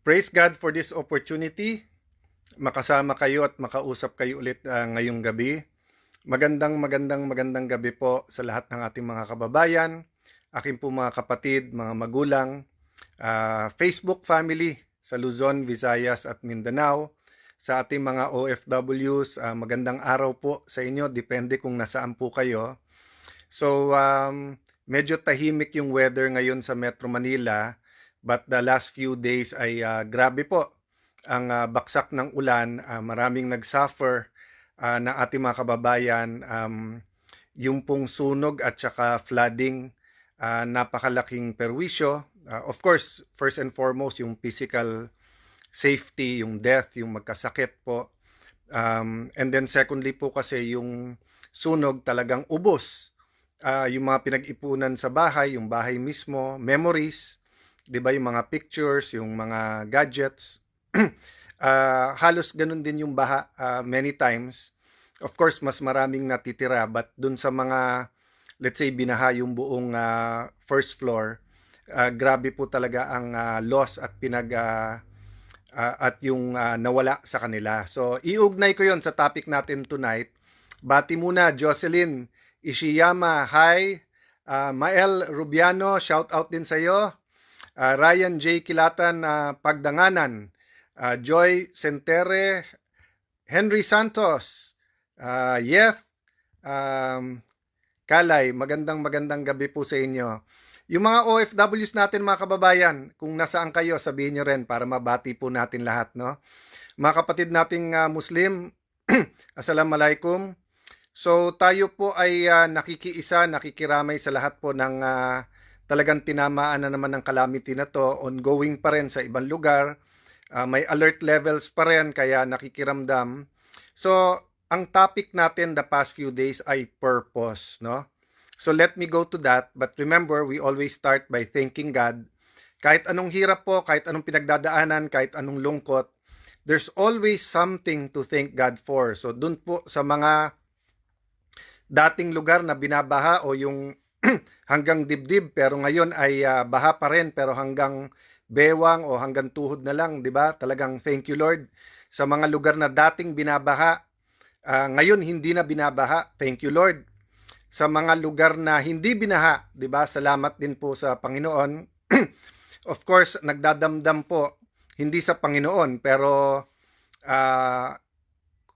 Praise God for this opportunity. Makasama kayo at makausap kayo ulit ngayong gabi. Magandang gabi po sa lahat ng ating mga kababayan, aking po mga kapatid, mga magulang, Facebook family sa Luzon, Visayas at Mindanao, sa ating mga OFWs, magandang araw po sa inyo, depende kung nasaan po kayo. So, medyo tahimik yung weather ngayon sa Metro Manila, but the last few days ay grabe po ang baksak ng ulan, maraming nagsuffer ng ating mga kababayan, yung pong sunog at saka flooding, napakalaking perwisyo. Of course, first and foremost, yung physical safety, yung death, yung magkasakit po. And then secondly po kasi yung sunog talagang ubos. Yung mga pinag-ipunan sa bahay, yung bahay mismo, memories, 'di ba, yung mga pictures, yung mga gadgets. Halos ganun din yung baha many times. Of course, mas maraming natitira, but dun sa mga, let's say, binaha yung buong first floor, grabe po talaga ang loss at at yung nawala sa kanila. So, iugnay ko yon sa topic natin tonight. Bati muna, Jocelyn Ishiyama, hi. Mael Rubiano, shout out din sa iyo. Ryan J. Kilatan, Pagdanganan. Joy Sentere, Henry Santos, Yeth, Kalay, magandang gabi po sa inyo. Yung mga OFWs natin, mga kababayan, kung nasaan kayo, sabihin nyo rin para mabati po natin lahat, no? Mga kapatid nating Muslim, Assalamualaikum. So tayo po ay nakikiisa, nakikiramay sa lahat po ng talagang tinamaan na naman ng calamity na to. Ongoing pa rin sa ibang lugar. May alert levels pa rin, kaya nakikiramdam. So ang topic natin the past few days ay purpose, no? So let me go to that. But remember, we always start by thanking God. Kahit anong hirap po, kahit anong pinagdadaanan, kahit anong lungkot, there's always something to thank God for. So dun po sa mga dating lugar na binabaha o yung hanggang dibdib pero ngayon ay baha pa rin pero hanggang bewang o hanggang tuhod na lang, 'di ba? Talagang thank you Lord sa mga lugar na dating binabaha, ngayon hindi na binabaha. Thank you Lord. Sa mga lugar na hindi binaha, 'di ba? Salamat din po sa Panginoon. Of course, nagdadamdam po hindi sa Panginoon pero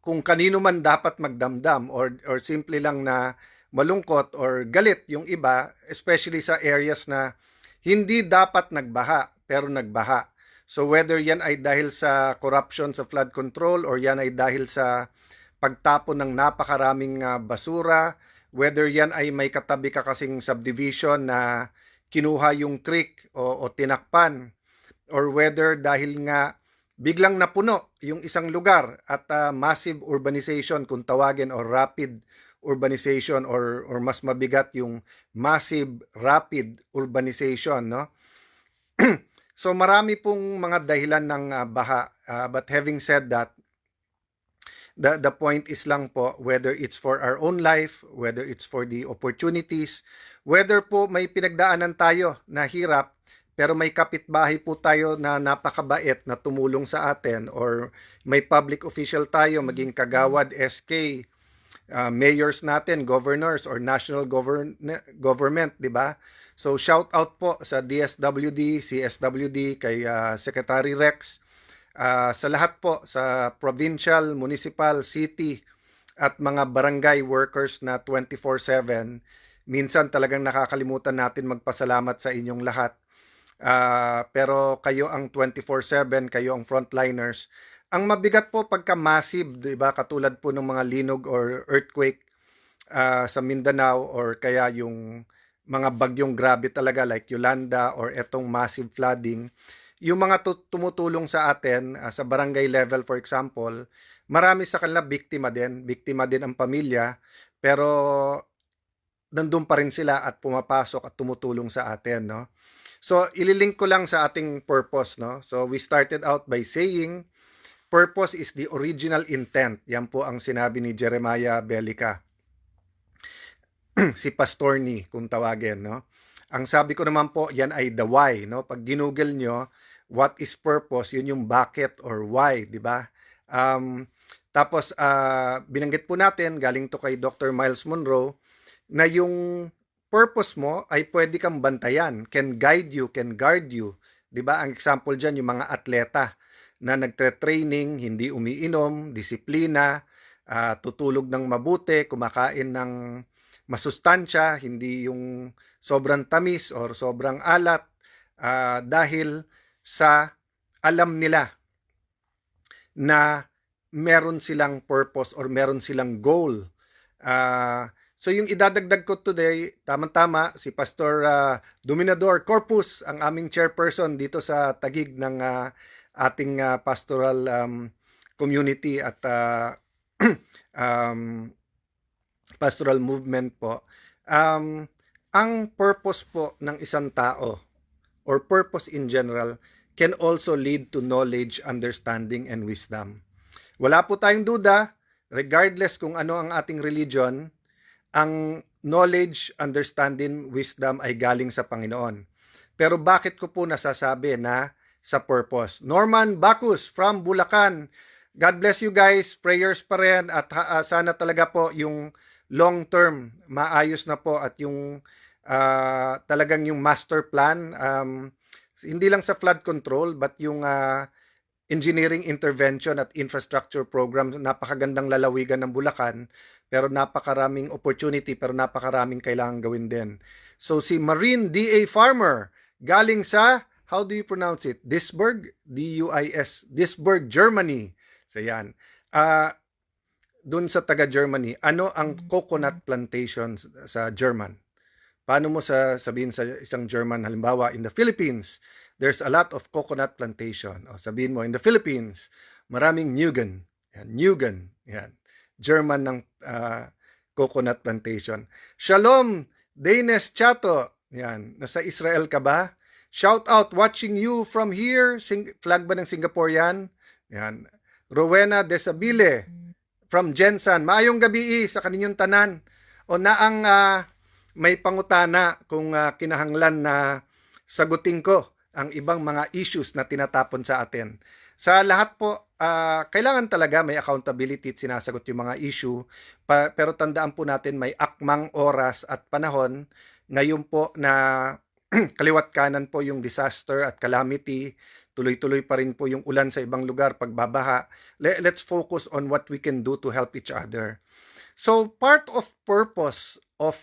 kung kanino man dapat magdamdam or simple lang na malungkot or galit yung iba, especially sa areas na hindi dapat nagbaha pero nagbaha. So whether yan ay dahil sa corruption sa flood control or yan ay dahil sa pagtapon ng napakaraming basura, whether yan ay may katabi ka kasing subdivision na kinuha yung creek o tinakpan, or whether dahil nga biglang napuno yung isang lugar at massive urbanization kung tawagin, or rapid urbanization, or mas mabigat yung massive rapid urbanization, no? So marami pong mga dahilan ng baha, but having said that, the point is lang po, whether it's for our own life, whether it's for the opportunities, whether po may pinagdaanan tayo na hirap pero may kapitbahay po tayo na napakabait na tumulong sa atin, or may public official tayo, maging kagawad, SK, mayors natin, governors, or national government, di ba? So shout out po sa DSWD, CSWD, kay Secretary Rex, sa lahat po, sa provincial, municipal, city, at mga barangay workers na 24/7. Minsan talagang nakakalimutan natin magpasalamat sa inyong lahat. Pero kayo ang 24/7, kayo ang frontliners. Ang mabigat po pagka massive, 'di ba? Katulad po ng mga linog or earthquake sa Mindanao, or kaya yung mga bagyong grabe talaga like Yolanda or etong massive flooding. Yung mga tumutulong sa atin sa barangay level, for example, marami sa kanila biktima din ang pamilya, pero nandun pa rin sila at pumapasok at tumutulong sa atin, no? So, ililink ko lang sa ating purpose, no? So, we started out by saying, purpose is the original intent. Yan po ang sinabi ni Jeremiah Belica. Si Pastor ni, kung tawagin, no? Ang sabi ko naman po, yan ay the why, no? Pag ginugol nyo, what is purpose, yun yung bakit or why, di ba? Tapos, binanggit po natin, galing to kay Dr. Miles Monroe, na yung purpose mo ay pwede kang bantayan, can guide you, can guard you. Di ba? Ang example dyan, yung mga atleta na nagtre-training, hindi umiinom, disiplina, tutulog ng mabuti, kumakain ng masustansya, hindi yung sobrang tamis or sobrang alat, dahil sa alam nila na meron silang purpose or meron silang goal. So yung idadagdag ko today, tama-tama, si Pastor Dominador Corpus, ang aming chairperson dito sa Taguig ng ating pastoral community at pastoral movement po. Ang purpose po ng isang tao or purpose in general can also lead to knowledge, understanding, and wisdom. Wala po tayong duda, regardless kung ano ang ating religion, ang knowledge, understanding, wisdom ay galing sa Panginoon. Pero bakit ko po nasasabi na sa purpose? Norman Bacchus from Bulacan. God bless you guys. Prayers pa rin at sana talaga po yung long term maayos na po at yung talagang yung master plan, hindi lang sa flood control but yung engineering intervention at infrastructure program, napakagandang lalawigan ng Bulacan, pero napakaraming opportunity, pero napakaraming kailangan gawin din. So si Marine D.A. Farmer, galing sa, how do you pronounce it? Duisburg? D-U-I-S, Duisburg, Germany. So yan. Dun sa taga-Germany, ano ang coconut plantation sa German? Paano mo sabihin sa isang German, halimbawa, in the Philippines, there's a lot of coconut plantation. O sabihin mo, in the Philippines, maraming Nugan. Yan, Nugan. Yan. German ng coconut plantation. Shalom, Danes Chato. Yan. Nasa Israel ka ba? Shout out, watching you from here. Flag ba ng Singapore yan? Yan. Rowena Desabile from Jensan. Maayong gabi sa kaninyong tanan. O naang may pangutana kung kinahanglan na sagutin ko ang ibang mga issues na tinatapon sa atin. Sa lahat po, kailangan talaga may accountability at sinasagot yung mga issue, pero tandaan po natin may akmang oras at panahon. Ngayon po na kaliwat kanan po yung disaster at calamity, tuloy-tuloy pa rin po yung ulan sa ibang lugar, pagbabaha. Let's focus on what we can do to help each other. So part of purpose of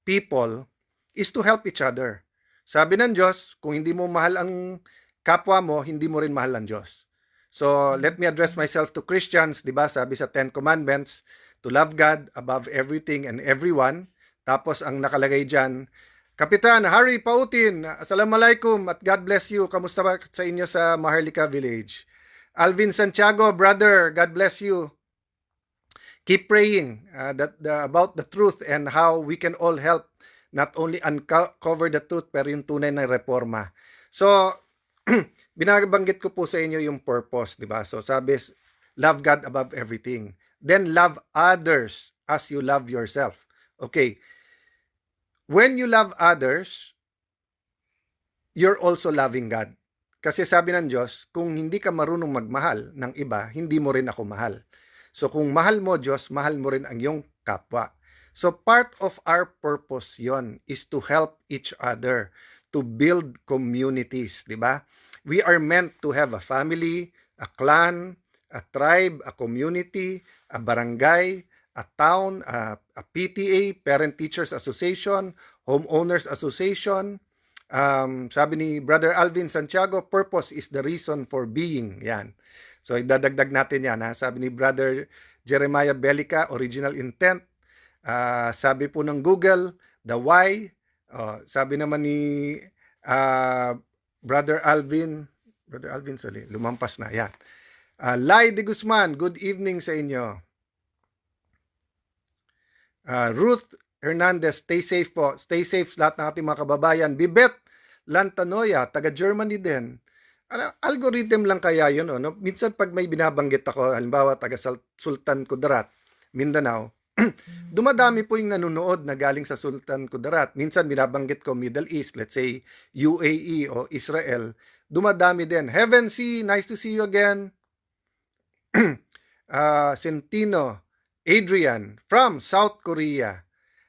people is to help each other. Sabi ng Diyos, kung hindi mo mahal ang kapwa mo, hindi mo rin mahal ang Diyos. So, let me address myself to Christians, di ba? Sabi sa 10 Commandments, to love God above everything and everyone. Tapos, ang nakalagay dyan, Kapitan Harry Pautin, Assalamualaikum at God bless you. Kamusta ba sa inyo sa Maharlika Village? Alvin Santiago, brother, God bless you. Keep praying about the truth and how we can all help not only uncover the truth, pero yung tunay na reforma. So, binabanggit ko po sa inyo yung purpose, di ba? So, sabi, love God above everything. Then, love others as you love yourself. Okay. When you love others, you're also loving God. Kasi sabi ng Diyos, kung hindi ka marunong magmahal ng iba, hindi mo rin ako mahal. So, kung mahal mo Diyos, mahal mo rin ang iyong kapwa. So part of our purpose yon is to help each other, to build communities, di ba? We are meant to have a family, a clan, a tribe, a community, a barangay, a town, a PTA, Parent Teachers Association, Homeowners Association. Sabi ni Brother Alvin Santiago, purpose is the reason for being. Yan. So idadagdag natin yan. Ha? Sabi ni Brother Jeremiah Belica, original intent. Sabi po ng Google, the why. Sabi naman ni Brother Alvin, sorry, lumampas na. Yan. Lai de Guzman, good evening sa inyo. Ruth Hernandez, stay safe po. Stay safe lahat ng ating mga kababayan. Bibet Lantanoya, taga Germany din. Algorithm lang kaya yun. No? Minsan pag may binabanggit ako, halimbawa taga Sultan Kudarat, Mindanao, dumadami po yung nanonood na galing sa Sultan Kudarat. Minsan binabanggit ko Middle East, let's say UAE o Israel. Dumadami din. Heaven C, nice to see you again. Centino, Adrian from South Korea.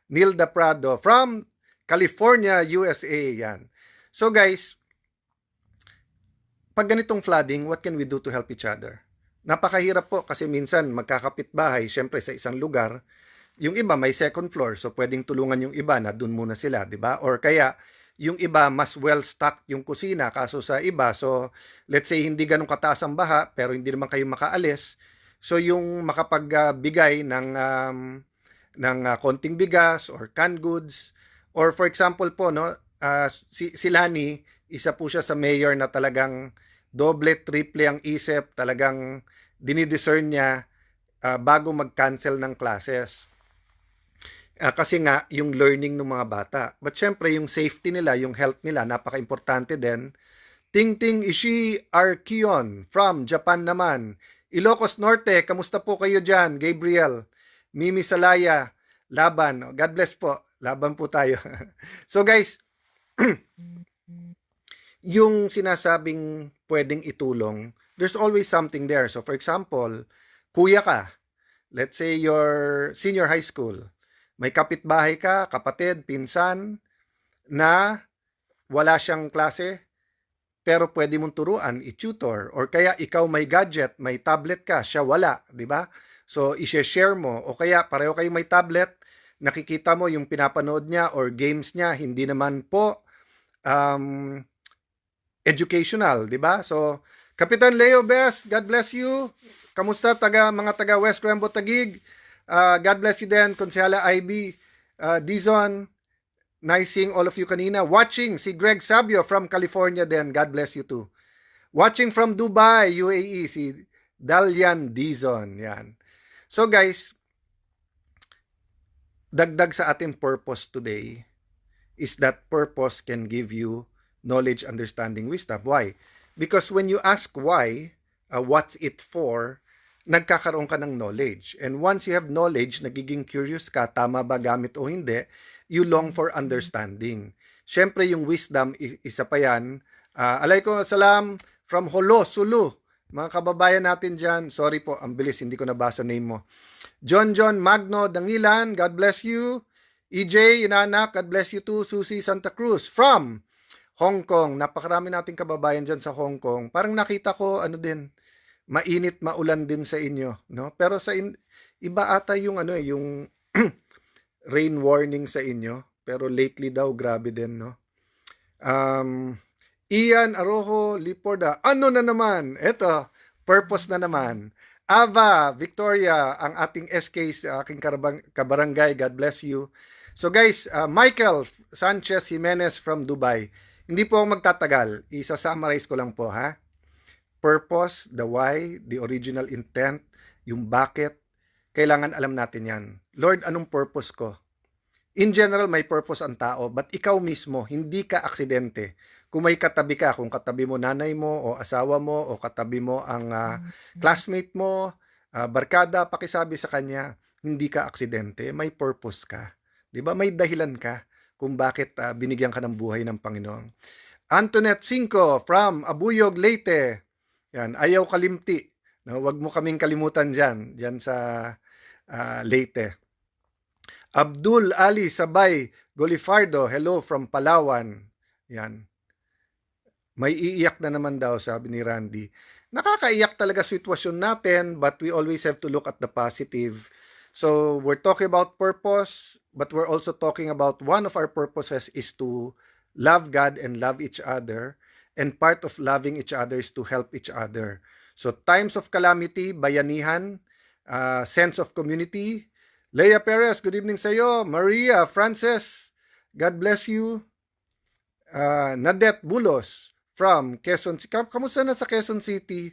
Nilda Prado from California, USA. Yan. So guys, pag ganitong flooding, what can we do to help each other? Napakahirap po kasi minsan magkakapit-bahay, syempre sa isang lugar, yung iba may second floor, so pwedeng tulungan yung iba na dun muna sila, di ba? Or kaya, yung iba mas well-stocked yung kusina, kaso sa iba, so let's say hindi ganun kataas ang baha, pero hindi naman kayo makaalis, so yung makapagbigay ng konting bigas or canned goods, or for example po, no, si Lani, isa po siya sa mayor na talagang doble, triple ang isip, talagang dinidiscern niya bago mag-cancel ng classes. Kasi nga, yung learning ng mga bata. But syempre, yung safety nila, yung health nila, napaka-importante din. Ting Ishii Arkion from Japan naman. Ilocos Norte, kamusta po kayo dyan? Gabriel, Mimi Salaya, laban. God bless po. Laban po tayo. So guys, yung sinasabing pwedeng itulong, there's always something there. So for example, kuya ka, let's say you're senior high school, may kapitbahay ka, kapatid, pinsan, na wala siyang klase, pero pwede mong turuan, i-tutor, or kaya ikaw may gadget, may tablet ka, siya wala, di ba? So, i-share mo, o kaya pareho kayo may tablet, nakikita mo yung pinapanood niya or games niya, hindi naman po educational, di ba? So, Kapitan Leo Best, God bless you. Kamusta mga taga West Rembo Taguig? God bless you din, Konsehala IB, Dizon, nice seeing all of you kanina. Watching, si Greg Sabio from California din, God bless you too. Watching from Dubai, UAE, si Dalian Dizon, yan. So guys, dagdag sa ating purpose today is that purpose can give you knowledge, understanding, wisdom. Why? Because when you ask why, what's it for, nagkakaroon ka ng knowledge. And once you have knowledge, nagiging curious ka, tama ba gamit o hindi, you long for understanding. Siyempre, yung wisdom, isa pa yan. Alaykum salam from Holo, Sulu. Mga kababayan natin dyan, sorry po, ang bilis, hindi ko nabasa name mo. John Magno Dangilan, God bless you. EJ Inanak, God bless you too. Susie Santa Cruz from Hong Kong. Napakarami nating kababayan dyan sa Hong Kong. Parang nakita ko, mainit, maulan din sa inyo, no? Pero sa iba ata yung yung rain warning sa inyo, pero lately daw grabe din, no? Ian Arojo Liporda, ano na naman? Eto, purpose na naman. Ava Victoria, ang ating SK sa aking kabarangay, God bless you. So guys, Michael Sanchez Jimenez from Dubai. Hindi po ako magtatagal, isa-summarize ko lang po, ha? Purpose, the why, the original intent, yung bakit, kailangan alam natin yan. Lord, anong purpose ko? In general, may purpose ang tao, but ikaw mismo, hindi ka aksidente. Kung may katabi ka, kung katabi mo nanay mo, o asawa mo, o katabi mo ang classmate mo, barkada, pakisabi sa kanya, hindi ka aksidente, may purpose ka. Diba? May dahilan ka kung bakit binigyan ka ng buhay ng Panginoon. Antoinette Cinco from Abuyog, Leyte. Yan, ayaw kalimti. No, wag mo kaming kalimutan diyan sa Leyte. Abdul Ali Sabay Golifardo, hello from Palawan. Yan. May iiyak na naman daw, sabi ni Randy. Nakakaiyak talaga sitwasyon natin, but we always have to look at the positive. So, we're talking about purpose, but we're also talking about one of our purposes is to love God and love each other. And part of loving each other is to help each other. So, times of calamity, bayanihan, sense of community. Leia Perez, good evening sa iyo. Maria Frances, God bless you. Nadet Bulos from Quezon City. Kamusta na sa Quezon City?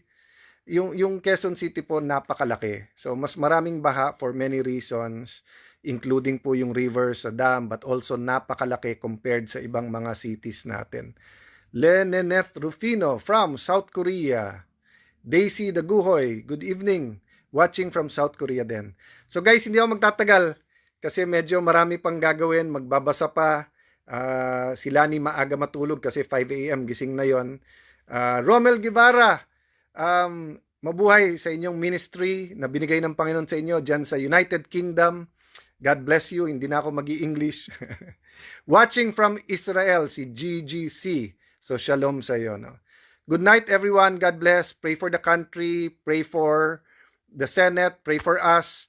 Yung Quezon City po napakalaki. So, mas maraming baha for many reasons, including po yung rivers, dam, but also napakalaki compared sa ibang mga cities natin. Leneneth Rufino from South Korea. Daisy Daguhoy, good evening. watching from South Korea din. So guys, hindi ako magtatagal kasi medyo marami pang gagawin, magbabasa pa. Si Lani maaga matulog kasi 5 a.m. gising na yon. Romel Guevara, mabuhay sa inyong ministry na binigay ng Panginoon sa inyo dyan sa United Kingdom. God bless you. Hindi na ako mag-i-English. Watching from Israel, si GGC. So, shalom sa iyo. No? Good night, everyone. God bless. Pray for the country. Pray for the Senate. Pray for us.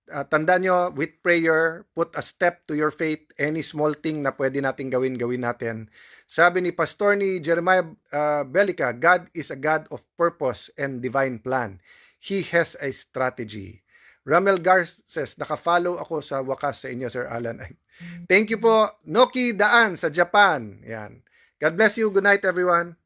Tandaan nyo, with prayer, put a step to your faith. Any small thing na pwede natin gawin natin. Sabi ni Pastor ni Jeremiah Belica, God is a God of purpose and divine plan. He has a strategy. Ramel Garces, nakafollow ako sa wakas sa inyo, Sir Alan. Thank you po. Noki Daan sa Japan. Yan. God bless you. Good night, everyone.